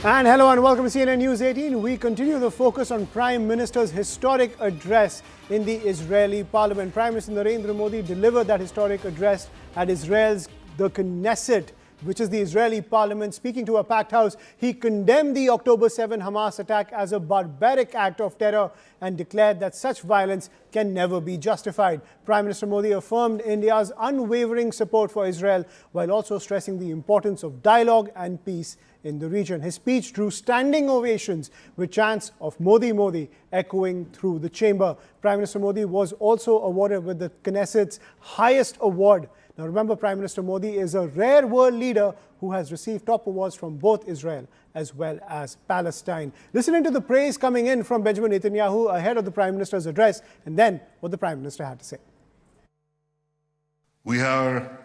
And hello and welcome to CNN News 18. We continue the focus on Prime Minister's historic address in the Israeli parliament. Prime Minister Narendra Modi delivered that historic address at Israel's the Knesset, which is the Israeli parliament. Speaking to a packed house, he condemned the October 7 Hamas attack as a barbaric act of terror and declared that such violence can never be justified. Prime Minister Modi affirmed India's unwavering support for Israel while also stressing the importance of dialogue and peace in the region. His speech drew standing ovations with chants of Modi Modi echoing through the chamber. Prime Minister Modi was also awarded with the Knesset's highest award. Now remember, Prime Minister Modi is a rare world leader who has received top awards from both Israel as well as Palestine. Listening to the praise coming in from Benjamin Netanyahu ahead of the Prime Minister's address, and then what the Prime Minister had to say. We are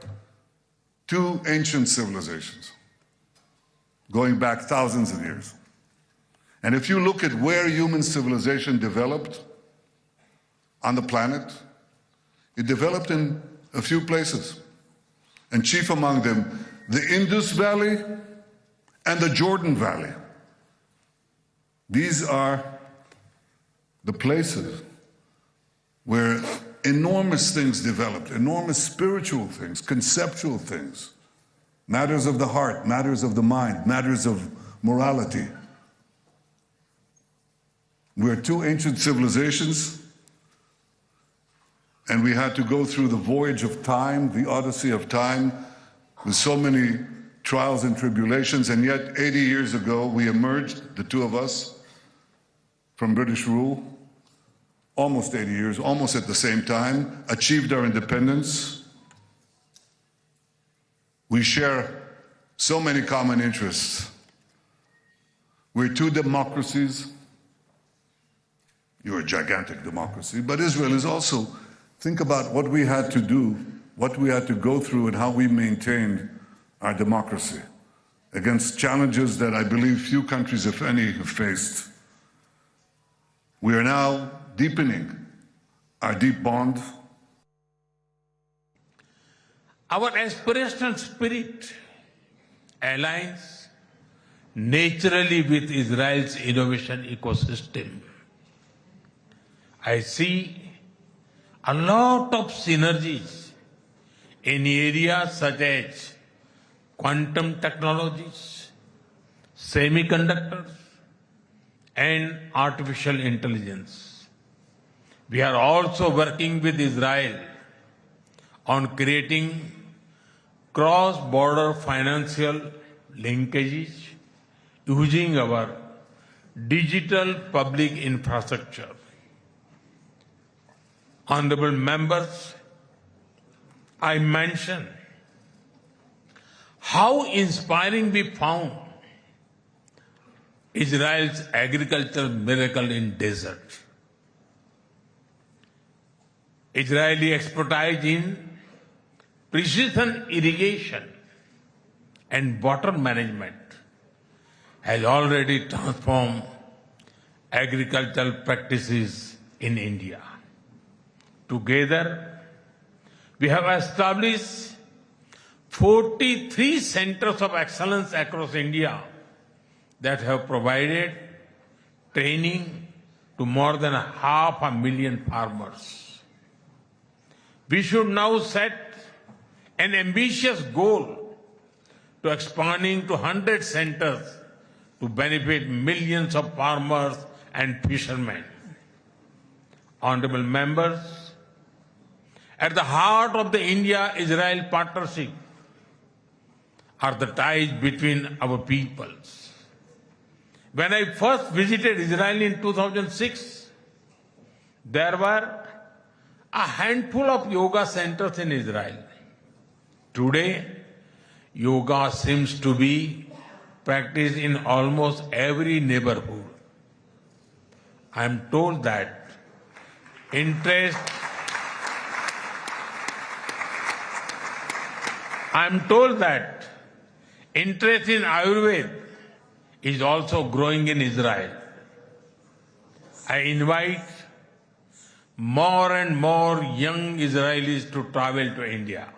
two ancient civilizations going back thousands of years. And if you look at where human civilization developed on the planet, it developed in a few places. And chief among them, the Indus Valley and the Jordan Valley. These are the places where enormous things developed, enormous spiritual things, conceptual things, matters of the heart, matters of the mind, matters of morality. We're two ancient civilizations, and we had to go through the voyage of time, the odyssey of time, with so many trials and tribulations, and yet 80 years ago we emerged, the two of us, from British rule, almost 80 years, almost at the same time, achieved our independence. We share so many common interests. We're two democracies. You're a gigantic democracy, but Israel is also. Think about what we had to do, what we had to go through, and how we maintained our democracy against challenges that I believe few countries, if any, have faced. We are now deepening our deep bond. Our aspirational spirit aligns naturally with Israel's innovation ecosystem. I see a lot of synergies in areas such as quantum technologies, semiconductors, and artificial intelligence. We are also working with Israel on creating cross-border financial linkages using our digital public infrastructure. Honorable members, I mentioned how inspiring we found Israel's agricultural miracle in desert. Israeli expertise in precision irrigation and water management has already transformed agricultural practices in India. Together, we have established 43 centers of excellence across India that have provided training to more than 500,000 farmers. We should now set an ambitious goal to expanding to 100 centers to benefit millions of farmers and fishermen. Honorable members, at the heart of the India-Israel partnership are the ties between our peoples. When I first visited Israel in 2006, there were a handful of yoga centers in Israel. Today, yoga seems to be practiced in almost every neighborhood. I am told that interest in Ayurveda is also growing in Israel. I invite more and more young Israelis to travel to India.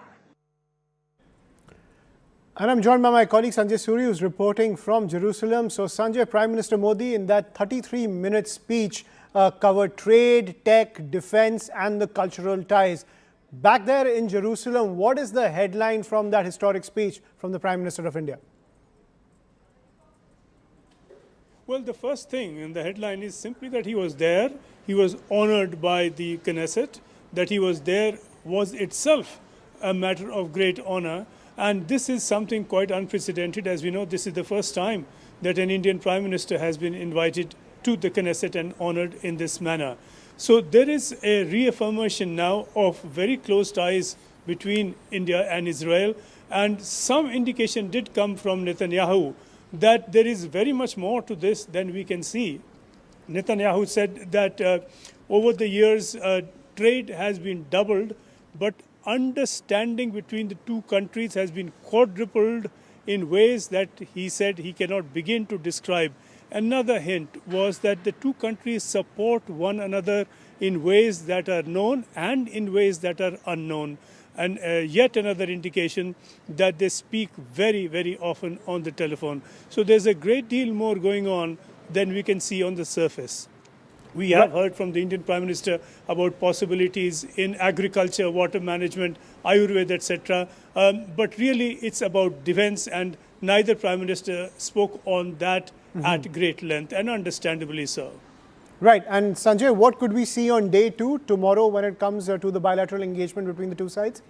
And I'm joined by my colleague Sanjay Suri, who's reporting from Jerusalem. So, Sanjay, Prime Minister Modi, in that 33-minute speech, covered trade, tech, defense, and the cultural ties. Back there in Jerusalem, what is the headline from that historic speech from the Prime Minister of India? Well, the first thing in the headline is simply that he was there. He was honored by the Knesset. That he was there was itself a matter of great honor. And this is something quite unprecedented. As we know, this is the first time that an Indian Prime Minister has been invited to the Knesset and honored in this manner. So there is a reaffirmation now of very close ties between India and Israel. And some indication did come from Netanyahu that there is very much more to this than we can see. Netanyahu said that over the years, trade has been doubled, but understanding between the two countries has been quadrupled in ways that he said he cannot begin to describe. Another hint was that the two countries support one another in ways that are known and in ways that are unknown. And yet another indication that they speak very, very often on the telephone. So there's a great deal more going on than we can see on the surface. We have heard from the Indian Prime Minister about possibilities in agriculture, water management, Ayurveda, etc. But really, it's about defense, and neither Prime Minister spoke on that at great length, and understandably so. Right. And Sanjay, what could we see on day 2 tomorrow when it comes to the bilateral engagement between the two sides?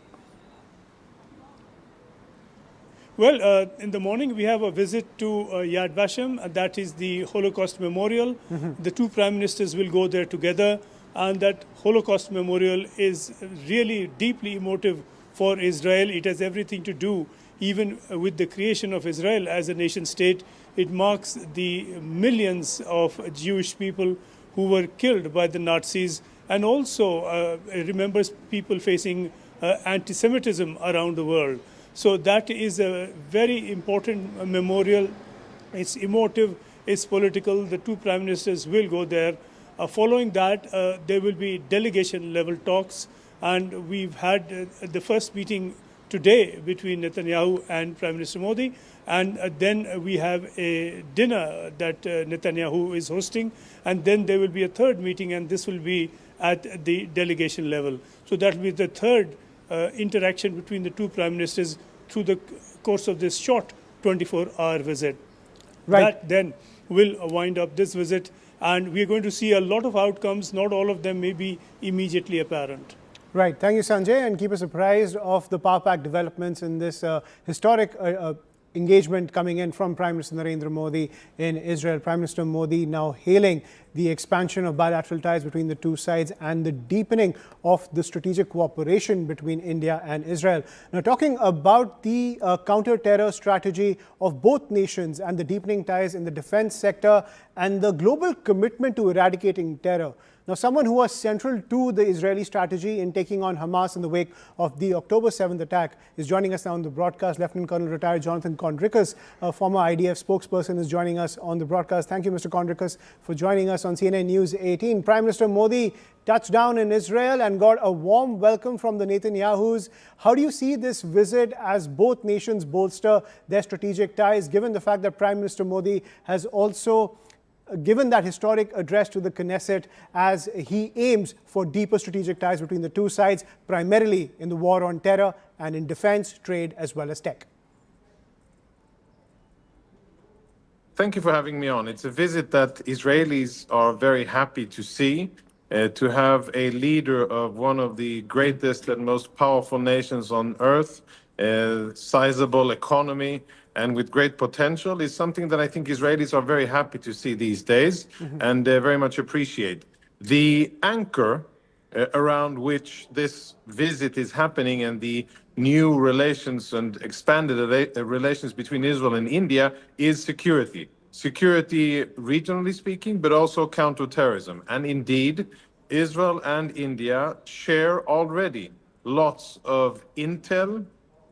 Well, in the morning we have a visit to Yad Vashem, that is the Holocaust Memorial. The two Prime Ministers will go there together, and that Holocaust Memorial is really deeply emotive for Israel. It has everything to do even with the creation of Israel as a nation state. It marks the millions of Jewish people who were killed by the Nazis, and also remembers people facing anti-Semitism around the world. So that is a very important memorial. It's emotive, it's political. The two Prime Ministers will go there. Following that, there will be delegation-level talks, and we've had the first meeting today between Netanyahu and Prime Minister Modi, and then we have a dinner that Netanyahu is hosting, and then there will be a third meeting, and this will be at the delegation level. So that will be the third interaction between the two Prime Ministers through the course of this short 24-hour visit. Right. That then will wind up this visit, and we're going to see a lot of outcomes. Not all of them may be immediately apparent. Right. Thank you, Sanjay, and keep us apprised of the Power Pact developments in this historic engagement coming in from Prime Minister Narendra Modi in Israel. Prime Minister Modi now hailing the expansion of bilateral ties between the two sides and the deepening of the strategic cooperation between India and Israel. Now, talking about the counter-terror strategy of both nations and the deepening ties in the defense sector and the global commitment to eradicating terror. Now, someone who was central to the Israeli strategy in taking on Hamas in the wake of the October 7th attack is joining us now on the broadcast. Lieutenant Colonel retired Jonathan Conricus, a former IDF spokesperson, is joining us on the broadcast. Thank you, Mr. Conricus, for joining us on CNN News 18. Prime Minister Modi touched down in Israel and got a warm welcome from the Netanyahus. How do you see this visit as both nations bolster their strategic ties, given the fact that Prime Minister Modi has also given that historic address to the Knesset as he aims for deeper strategic ties between the two sides, primarily in the war on terror and in defense, trade, as well as tech? Thank you for having me on. It's a visit that Israelis are very happy to see, to have a leader of one of the greatest and most powerful nations on earth, a sizable economy, and with great potential is something that I think Israelis are very happy to see these days and very much appreciate. The anchor around which this visit is happening and the new relations and expanded relations between Israel and India is security. Security regionally speaking, but also counterterrorism. And indeed, Israel and India share already lots of intel,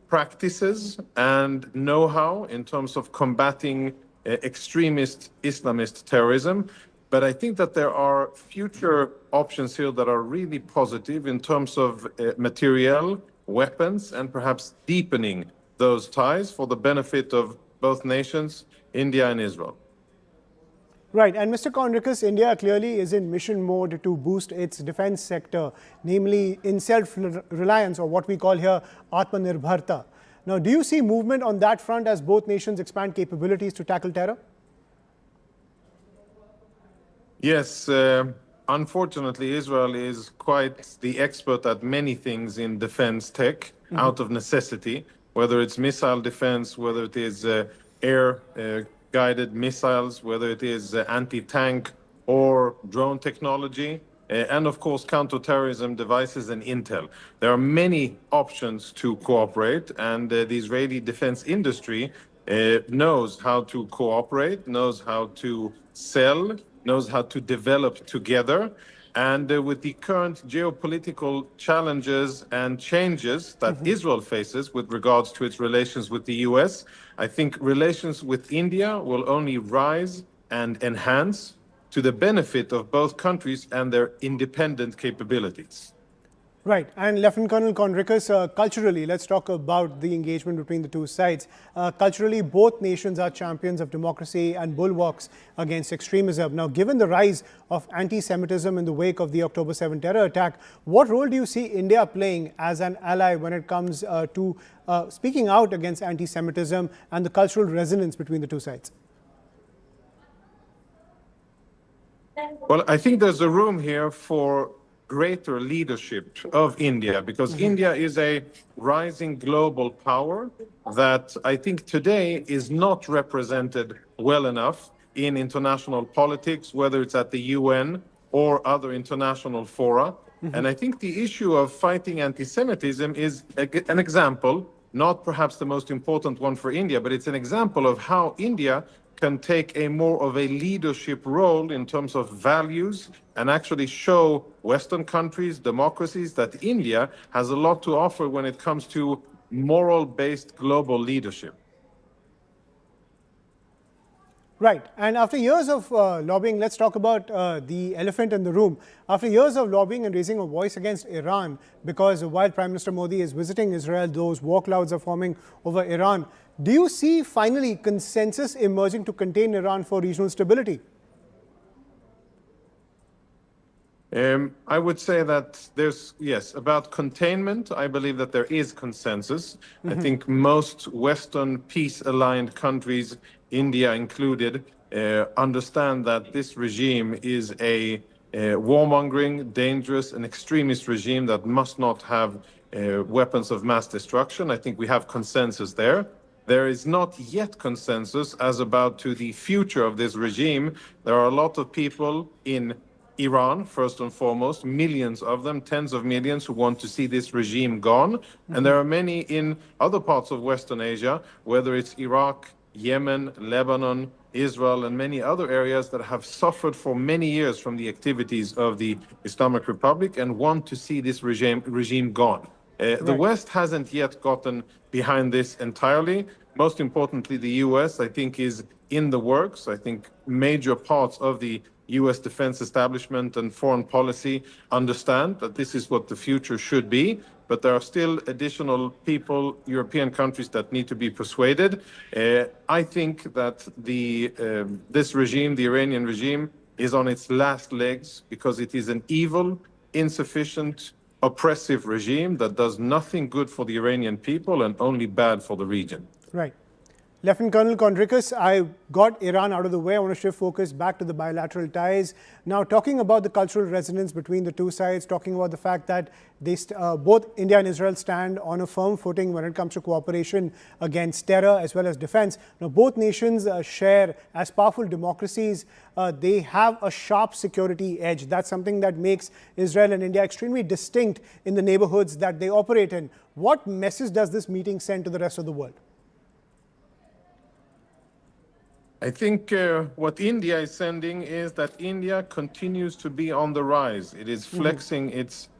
practices and know-how in terms of combating extremist Islamist terrorism. But I think that there are future options here that are really positive in terms of material, weapons, and perhaps deepening those ties for the benefit of both nations, India and Israel. Right, and Mr. Conricus, India clearly is in mission mode to boost its defense sector, namely in self-reliance, or what we call here Atmanirbharta. Now, do you see movement on that front as both nations expand capabilities to tackle terror? Yes, unfortunately, Israel is quite the expert at many things in defense tech out of necessity, whether it's missile defense, whether it is air guided missiles, whether it is anti-tank or drone technology, and of course counterterrorism devices and intel. There are many options to cooperate, and the Israeli defense industry knows how to cooperate, knows how to sell, knows how to develop together. And with the current geopolitical challenges and changes that Israel faces with regards to its relations with the US, I think relations with India will only rise and enhance to the benefit of both countries and their independent capabilities. Right, and Lieutenant Colonel Conricus, culturally, let's talk about the engagement between the two sides. Culturally, both nations are champions of democracy and bulwarks against extremism. Now, given the rise of anti-Semitism in the wake of the October 7 terror attack, what role do you see India playing as an ally when it comes to speaking out against anti-Semitism and the cultural resonance between the two sides? Well, I think there's a room here for greater leadership of India, because India is a rising global power that I think today is not represented well enough in international politics, whether it's at the UN or other international fora. And I think the issue of fighting anti-Semitism is an example, not perhaps the most important one for India, but it's an example of how India can take a more of a leadership role in terms of values and actually show Western countries, democracies, that India has a lot to offer when it comes to moral-based global leadership. Right, and after years of lobbying, let's talk about the elephant in the room. After years of lobbying and raising a voice against Iran, because while Prime Minister Modi is visiting Israel, those war clouds are forming over Iran. Do you see finally consensus emerging to contain Iran for regional stability? I would say that there's, yes, about containment, I believe that there is consensus. I think most Western peace-aligned countries, India included, understand that this regime is a warmongering, dangerous, and extremist regime that must not have weapons of mass destruction. I think we have consensus there. There is not yet consensus as about to the future of this regime. There are a lot of people in Iran, first and foremost, millions of them, tens of millions, who want to see this regime gone. And there are many in other parts of Western Asia, whether it's Iraq, Yemen, Lebanon, Israel, and many other areas that have suffered for many years from the activities of the Islamic Republic and want to see this regime gone. The West hasn't yet gotten behind this entirely. Most importantly, the US, I think, is in the works. I think major parts of the US defense establishment and foreign policy understand that this is what the future should be, but there are still additional people, European countries, that need to be persuaded. I think that this regime, the Iranian regime, is on its last legs because it is an evil, insufficient, oppressive regime that does nothing good for the Iranian people and only bad for the region. Right. Lieutenant Colonel Conricus, I got Iran out of the way. I want to shift focus back to the bilateral ties. Now, talking about the cultural resonance between the two sides, talking about the fact that both India and Israel stand on a firm footing when it comes to cooperation against terror as well as defense. Now, both nations share, as powerful democracies, they have a sharp security edge. That's something that makes Israel and India extremely distinct in the neighborhoods that they operate in. What message does this meeting send to the rest of the world? I think what India is sending is that India continues to be on the rise. It is flexing its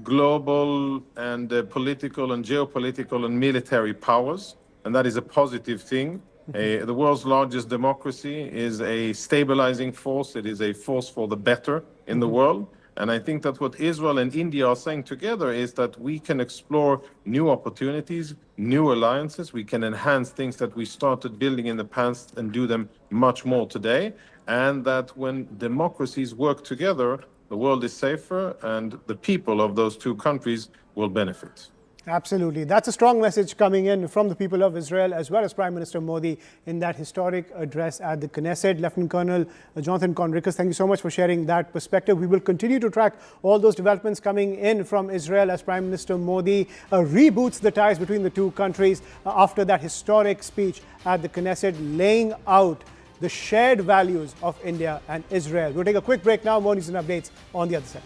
global and political and geopolitical and military powers, and that is a positive thing. The world's largest democracy is a stabilizing force. It is a force for the better in the world. And I think that what Israel and India are saying together is that we can explore new opportunities, new alliances. We can enhance things that we started building in the past and do them much more today. And that when democracies work together, the world is safer and the people of those two countries will benefit. Absolutely. That's a strong message coming in from the people of Israel as well as Prime Minister Modi in that historic address at the Knesset. Lieutenant Colonel Jonathan Conricus, thank you so much for sharing that perspective. We will continue to track all those developments coming in from Israel as Prime Minister Modi reboots the ties between the two countries after that historic speech at the Knesset, laying out the shared values of India and Israel. We'll take a quick break now. More news and updates on the other side.